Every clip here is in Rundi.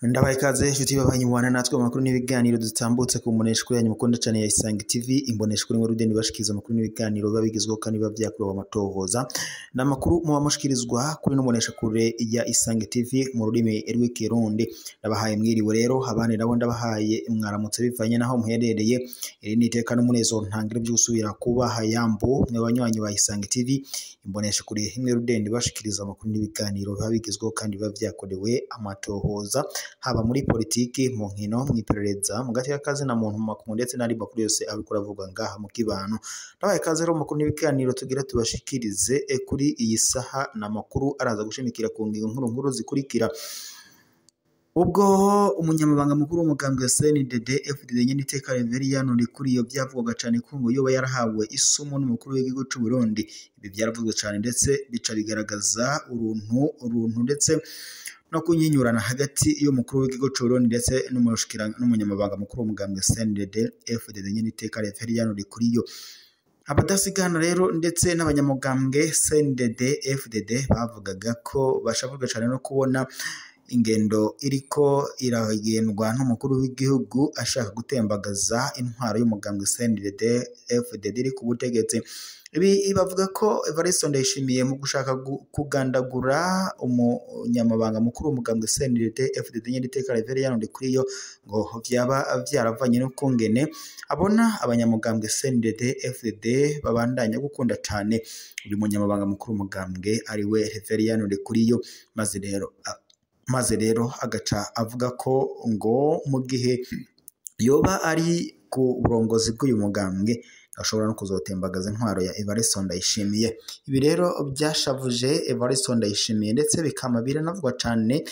Ndabaye ikaze inshuti b'abanyarwanda natwe amakuru n'ibiganiro dutambutse ku mboneshakure yanyu mukunda cyane ya Isange TV. Imboneshakure ngo rudeni bashikiza amakuru n'ibiganiro biba bigezweho kandi biba byakorewe amatohoza n'amakuru muba mushikirizwa kuri mboneshakure ya Isange TV mu rurimi rw'ikirundi. Ndabahaye mwiriwe rero abandi nabo ndabahaye mwaramutse bivanye naho muherereye. Iri ni iteka n'umunezero ntangire byo gusubira kubaha yambo mwabanywanyi ba Isange TV. Imboneshakure imwe rudeni bashikiriza amakuru n'ibiganiro biba bigezweho kandi biba byakorewe amatohoza haba muri politiki, mu nkino, mw'iperereza, mu gati y'akazi na muntu makuru ndetse n'andi makuru yose abikora avuga ngaha mu kibano. Ndabaye ikaze rero makuru n'ibiganiro tugira tubashikirize kuri iyi saha na makuru araza gushimikira ku ngingo nkuru zikurikira. Ubwo umunyamabanga mukuru w'umugambwe wa CNDD FDD nyene iteka Reveriyano Ndikuriyo byavugwaga cyane ko ngo yoba yarahawe isumu n'umukuru w'igihugu cy'u Burundi. Ibi byaravuzwe cyane ndetse bica bigaragaza uruntu ndetse no kunyinyurana hagati y'umukuru w'igihugu cy'u Burundi ndetse n'umunyamabanga mukuru w'umugambwe CNDD FDD nyene iteka Reveriyano Ndikuriyo. Abadasigana rero ndetse n'abanyamugambwe CNDD FDD bavugaga ko bashavuga cyane no kubona ingendo iriko iragendwa n'umukuru w'igihugu ashaka gutembagaza intwaro y'umugambwe CNDD FDD iri ku butegetsi. Ibi bavuga ko Evariste Ndayishimiye mu gushaka kugandagura umunyamabanga mukuru w'umugambwe CNDD FDD nyene iteka Reveriyano Ndikuriyo ngo byaba byaravanye no kungene abona abanyamugambwe CNDD FDD babandanya gukunda cyane uyu munyamabanga mukuru w'umugambwe ari we Reveriyano Ndikuriyo. Maze rero agaca avuga ko ngo mu gihe yoba ari ku burongozi bw'uyu mugambwe ashobora no kuzotembagaza intwaro ya Evariste Ndayishimiye. Ibi rero byashavuje Evariste Ndayishimiye ndetse bikama biranavugwa cyane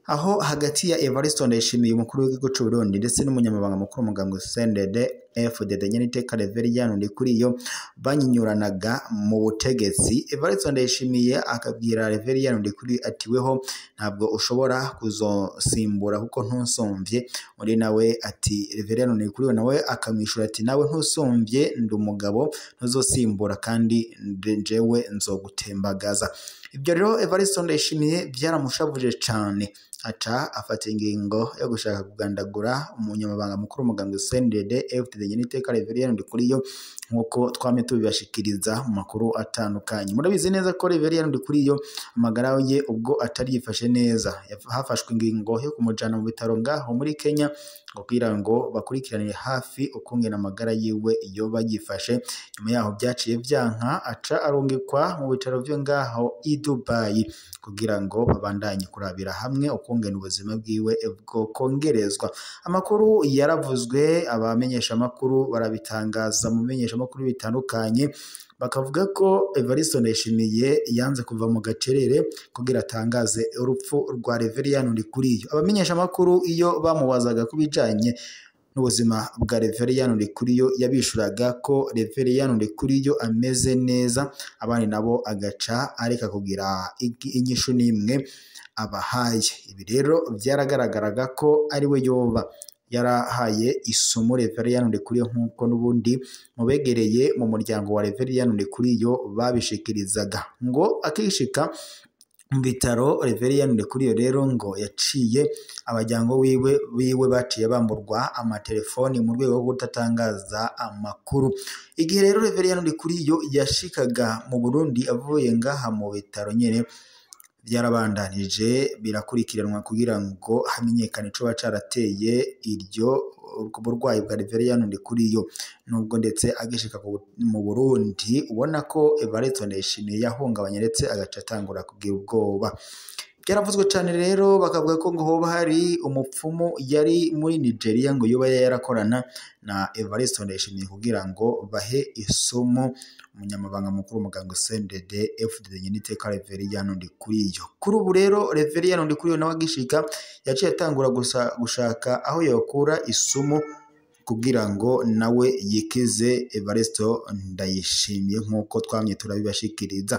aho hagati ya Evariste Ndayishimiye umukuru w'igihugu cy'u Burundi ndetse n'umunyamabanga mukuru w'umugambwe CNDD FDD nyene iteka Reveriyano Ndikuriyo banyinyuranaga mu butegetsi. Evariste Ndayishimiye akabwira Reveriyano Ndikuriyo ati weho ntabwo ushobora kuzosimbura kuko ntusomvye. Muri nawe ati Reveriyano Ndikuriyo nawe akamwishura ati nawe ntusomvye ndi umugabo ntuzosimbura kandi jewe nzogutembagaza. Ibyo rero Evariste Ndayishimiye byaramushavuje cyane aca afata ingingo yo gushaka kugandagura umunyamabanga mukuru w'umugambwe CNDD FDD nyene iteka Reveriyano Ndikuriyo nkuko twame tubibashikiriza mu makuru atandukanye. Murabizi neza ko Reveriyano Ndikuriyo amagara ye ubwo atari yifashe neza hafashwe ingingo yo kumujana mu bitaro ngaho muri Kenya kugira ngo bakurikiranire hafi ukungena amagara yiwe yoba yifashe. Nyuma yaho byaciye byanka aca arungikwa mu bitaro byo ngaho i Dubai kugira ngo babandanye kurabira hamwe ukungena ubuzima bwiwe bwo kongerezwa. Amakuru yaravuzwe abamenyesha amakuru barabitangaza mu menyesha amakuru bitandukanye bakavuga ko Evariste Ndayishimiye yanze kuva mu gacerere kugira atangaze urupfu rwa Reveriyano Ndikuriyo. Abamenyesha amakuru iyo bamubazaga kubijanye n'ubuzima bwa Reveriyano Ndikuriyo yabishuraga ko Reveriyano Ndikuriyo ameze neza, abandi nabo agaca areka kugira inyishu n'imwe abahaye. Ibi rero byaragaragaraga ko ari we yoba yarahaye isomo Reveriyano Ndikuriyo nk'uko n'ubundi mubegereye mu muryango wa Reveriyano Ndikuriyo babishikirizaga. Ngo akishika mu bitaro Reveriyano Ndikuriyo rero ngo yaciye abajyango wiwe baciye bamburwa amatelefoni mu rwego rwo gutatangaza amakuru. Igihe rero Reveriyano Ndikuriyo yashikaga mu Burundi avuye ngaha mu bitaro nyene byarabandanije birakurikiranwa kugira ngo hamenyekane ico bacarateye iryo burwayi bwa Reveriyano Ndikuriyo. Nubwo ndetse agishika mu Burundi ubona ko Evariste Ndayishimiye yahungabanye ndetse agaca atangura kugira ubwoba. Byaravuzwe cyane rero bakavuga ko ngo hoba hari umupfumu yari muri Nigeria ngo yoba yarakorana na Evariste Ndayishimiye kugira ngo bahe isomo umunyamabanga mukuru w'umugambwe CNDD FDD nyene iteka Reveriyano Ndikuriyo. Kuri ubu rero Reveriyano Ndikuriyo nawe agishika yaciye atangura gushaka aho yakura isumu kugira ngo nawe yikize Evariste Ndayishimiye nkuko twamye turabibashikiriza.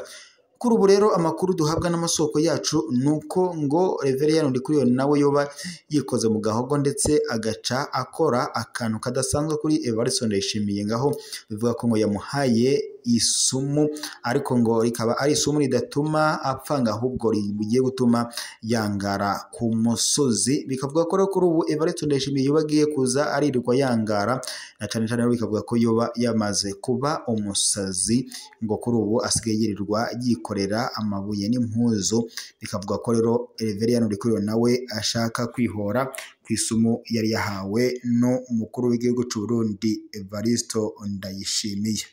Kuri ubu rero amakuru duhabwa n'amasoko yacu nuko ngo Reveriyano Ndikuriyo nawe yoba yikoze mu gahogo ndetse agaca akora akantu kadasanzwe kuri Evariste Ndayishimiye ngaho bivuga ko ngo yamuhaye isumu ariko ngo rikaba ari isumu ridatuma apfanga ahubwo rigiye gutuma yangara ku musozi. Bikavuga ko kuri ubu Evariste Ndayishimiye yoba agiye kuza aririrwa yangara na cane cane bikavuga ko yoba yamaze kuba umusazi ngo kuri ubu asigaye yirirwa yikorera amabuye n'impuzu. Bikavuga ko rero Reverien Ndikuriyo nawe ashaka kwihora kw'isumu yari yahawe no umukuru w'igihugu c'u Burundi Evariste Ndayishimiye.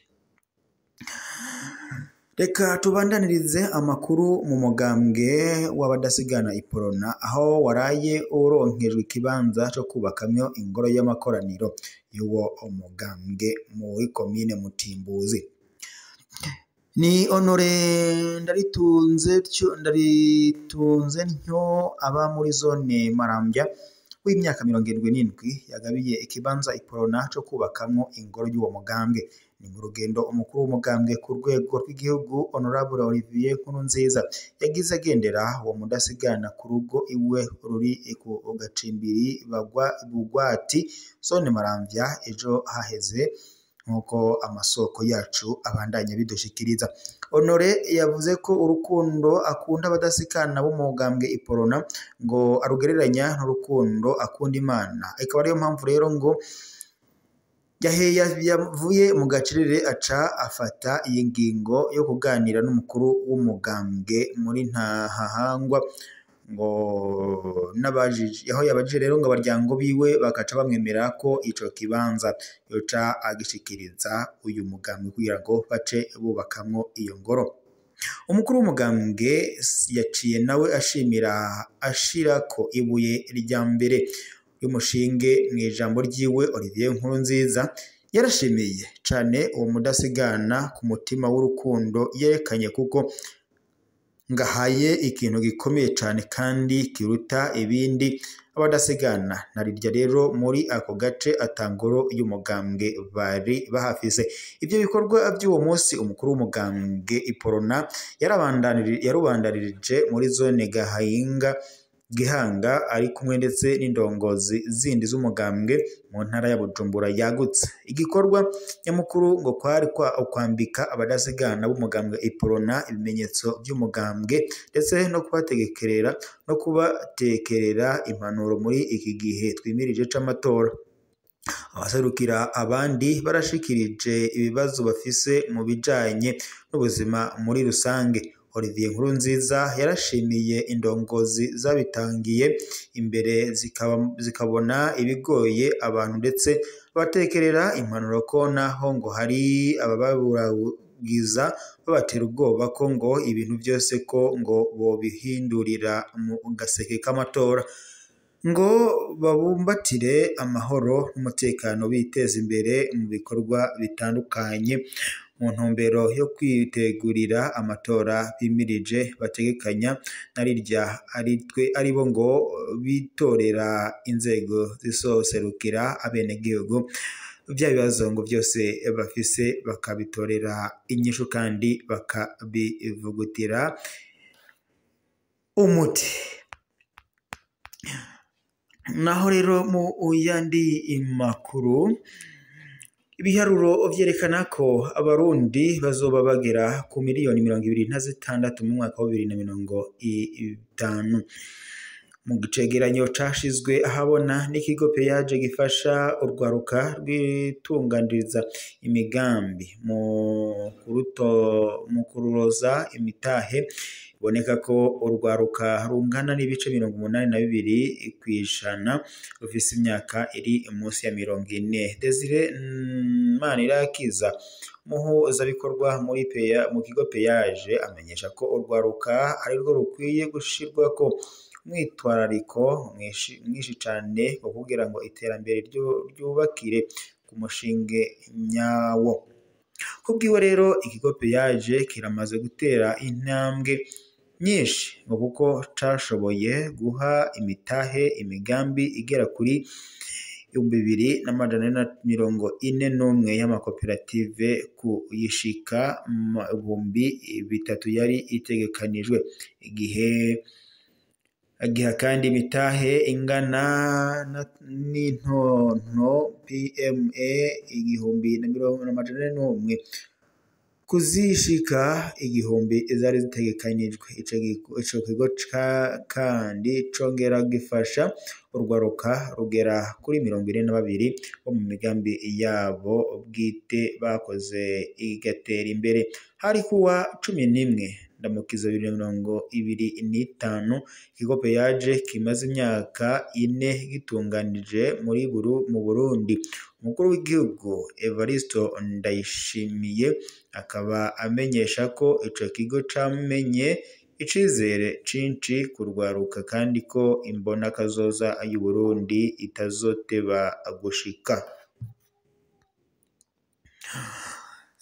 Reka tubandanirize amakuru mu mugambwe w'abadasigana Iprona aho waraye uronkejwe ikibanza cyo kubakamyo ingoro y'amakoraniro y'uwo umugambwe muri komine Mutimbuzi. Ni Honore Ndaritunze ntyo aba muri zone Marambya w'imyaka 77 yagabiye ikibanza Iprona cyo kubakamwo ingoro y'uwo mugambwe. Ni mu rugendo umukuru w'umugambwe ku rwego rw'igihugu Honorable Olivier Nkurunziza yagize agendera uwo mudasigana ku rugo iwe ruri ku Gacimbiri Bugwati zone Marambya ejo haheze nkuko amasoko yacu abandanya bidushikiriza. Honore yavuze ko urukundo akunda abadasikana bo mu mugambwe Iprona ngo arugereranya n'urukundo akunda Imana. Ikaba ariyo mpamvu rero ngo yavuye mu gacirire aca afata iyi ngingo yo kuganira n'umukuru w'umugambwe muri Ntahangwa ngo nabajije aho yabajije rero ngo abaryango biwe bakaca bamwemera ko ico kibanza yoca agishikiriza uyu mugambwe kugira ngo bace bubakamwo iyo ngoro. Umukuru w'umugambwe yaciye nawe ashirako ibuye rya mbere y'umushinge mu ijambo ryiwe. Olivier Nkurunziza yarashimiye cane uwo mudasigana ku mutima w'urukundo yerekanye kuko ngahaye ikintu gikomeye cane kandi kiruta ibindi abadasigana narirya rero muri ako gace atangoro y'umugambwe bari bahafise. Ivyo bikorwa by'uwo munsi umukuru w'umugambwe Iprona yarubandanirije muri zone Gihanga ari kumwe ndetse n'indongozi zindi z'umugambwe mu ntara ya Bujumbura yagutse. Igikorwa nyamukuru ngo kwari kwambika abadasigana b'umugambwe Iprona ibimenyetso by'umugambwe ndetse no kubatekerera impanuro muri iki gihe twimirije c'amatora. Abaserukira abandi barashikirije ibibazo bafise mu bijanye n'ubuzima muri rusange. Olivier Nkurunziza yarashimiye indongozi zabitangiye imbere zikabona ibigoye abantu ndetse batekerera impanuro ko naho ngo hari abababuragiza babatera ubwoba ko ngo ibintu byose ko ngo bobihindurira mu gaseke k'amatora ngo babumbatire amahoro n'umutekano biteza imbere mu bikorwa bitandukanye mu ntumbero yo kwitegurira amatora bimirije bategekanya narirya aribo ngo bitorera inzego zisoserukira abenegihugu bya bibazo ngo byose bafise bakabitorera inyishu kandi bakabivugutira umuti. Naho rero mu yandi makuru ibiharuro vyerekana ko abarundi bazoba bagera ku miliyoni 26 mu mwaka wa 2050 mu gicegeranyo cashizwe ahabona n'ikigo Peyaje gifasha urwaruka rwitungandiriza imigambi mu kururoza imitahe. Boneka ko urwaruka rungana n'ibice 82 kw'ijana rufise imyaka iri munsi ya 40. Desire Manirakiza muhuza bikorwa mu kigo Peyaje amenyesha ko urwaruka ari rwo rukwiye gushirwa ko mwitwarariko mwishi cane kugira ngo iterambere ryubakire ku mushinge nyawo. Kubwiwe rero ikigo Peyaje kiramaze gutera intambwe nyinshi ngo kuko cashoboye guha imitahe imigambi igera kuri 2441 y'amakoperative kuyishika 3000 yari itegekanijwe igihe kandi imitahe ingana n'intonto PME 1041 kuzishika igihumbi zari zitegekanijwe. Ico kigo kandi congera gifasha urwaruka rugera kuri 42 bo mu migambi yabo bwite bakoze igatera imbere. Hari kuwa 11 Ndamukiza 2025 ikigo Peyaje kimaze imyaka 4 gitunganije mu Burundi. Umukuru w'igihugu Evaristo Ndayishimiye akaba amenyesha ko ico kigo camenye icizere cinshi kurwaruka kandi ko imbona kazoza y'u Burundi itazoteba gushika.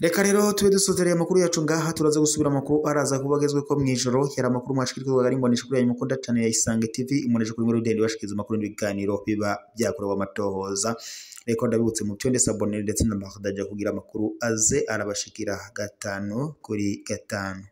Reka rero tube dusozereye amakuru yacu ngaha, turaza gusubira amakuru araza kubagezwe ko mwijoro. Yari amakuru mwashikirwa ari imbonesha kuri mukunda cyane ya Isange TV, imonesha kuri Rudeni bashikiza amakuru n'ibiganiro biba byakorewe amatohoza. Reka ndabibutse mu cyonde sabone ndetse na Mahdaja kugira amakuru aze arabashikira 5 kuri 5.